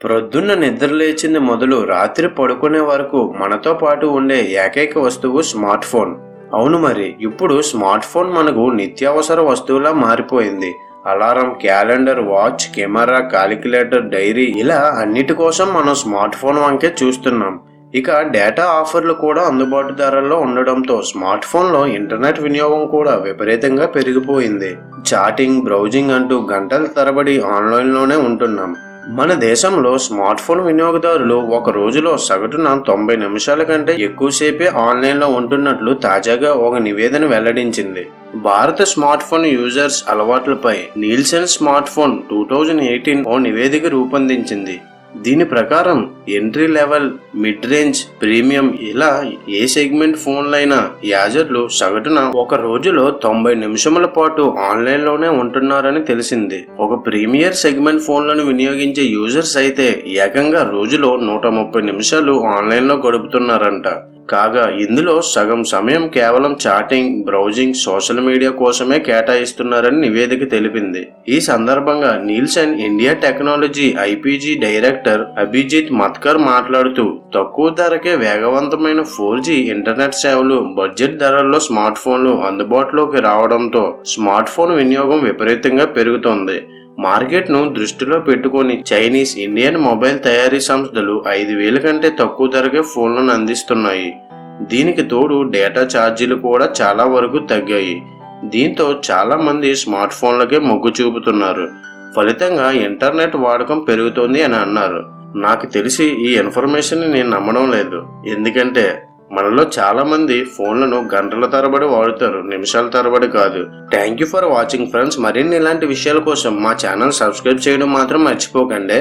ప్రొద్దున్న నిద్రలేచింది మొదలు రాత్రి పడుకునే వరకు మనతో పాటు ఉండే ఏకైక వస్తువు స్మార్ట్ ఫోన్. అవును, మరి ఇప్పుడు స్మార్ట్ ఫోన్ మనకు నిత్యావసర వస్తువులా మారిపోయింది. Alarm, calendar, watch, camera, calculator, diary ఇలా అన్నిటి కోసం మనం స్మార్ట్ ఫోన్ వంకే చూస్తున్నాం. ఇక డేటా ఆఫర్లు కూడా అందుబాటు ధరల్లో ఉండడంతో స్మార్ట్ ఫోన్లో ఇంటర్నెట్ వినియోగం కూడా విపరీతంగా పెరిగిపోయింది. చాటింగ్, బ్రౌజింగ్ అంటూ గంటల తరబడి ఆన్లైన్లోనే ఉంటున్నాం. మన దేశంలో స్మార్ట్ ఫోన్ వినియోగదారులు ఒక రోజులో సగటున 90 నిమిషాల కంటే ఎక్కువసేపే ఆన్లైన్లో ఉంటున్నట్లు తాజాగా ఒక నివేదన వెల్లడించింది. భారత స్మార్ట్ ఫోన్ యూజర్స్ అలవాట్లపై నీల్సన్ స్మార్ట్ ఫోన్ 2018 ఓ నివేదిక రూపొందించింది. దీని ప్రకారం entry level, mid range, premium ఇలా ఏ సెగ్మెంట్ ఫోన్లైనా యాజర్లు సగటున ఒక రోజులో 90 నిమిషముల పాటు ఆన్లైన్లోనే ఉంటున్నారని తెలిసింది. ఒక ప్రీమియర్ సెగ్మెంట్ ఫోన్లను వినియోగించే యూజర్స్ అయితే ఏకంగా రోజులో 130 నిమిషాలు ఆన్లైన్లో గడుపుతున్నారంట. కాగా ఇందులో సగం సమయం కేవలం చాటింగ్, బ్రౌజింగ్, సోషల్ మీడియా కోసమే కేటాయిస్తున్నారని నివేదిక తెలిపింది. ఈ సందర్భంగా Nielsen India technology IPG director Abhijit Matkar మాట్లాడుతూ, తక్కువ ధరకే వేగవంతమైన 4G ఇంటర్నెట్ సేవలు, బడ్జెట్ ధరల్లో స్మార్ట్ ఫోన్లు అందుబాటులోకి రావడంతో స్మార్ట్ ఫోన్ వినియోగం విపరీతంగా పెరుగుతోంది. మార్కెట్ను దృష్టిలో పెట్టుకుని చైనీస్, ఇండియన్ మొబైల్ తయారీ సంస్థలు 5,000 కంటే తక్కువ ధరకే ఫోన్లను అందిస్తున్నాయి. దీనికి తోడు డేటా ఛార్జీలు కూడా చాలా వరకు తగ్గాయి. దీంతో చాలా మంది స్మార్ట్ ఫోన్లకే మొగ్గు చూపుతున్నారు. ఫలితంగా ఇంటర్నెట్ వాడకం పెరుగుతోంది అని అన్నారు. నాకు తెలిసి ఈ ఇన్ఫర్మేషన్ నేను నమ్మడం లేదు. ఎందుకంటే మనలో చాలా మంది ఫోన్లను గంటల తరబడి వాడుతారు, నిమిషాల తరబడి కాదు. Thank you for watching friends. మరిన్ని ఇలాంటి విషయాల కోసం మా ఛానల్ సబ్స్క్రైబ్ చేయడం మాత్రం మర్చిపోకండి.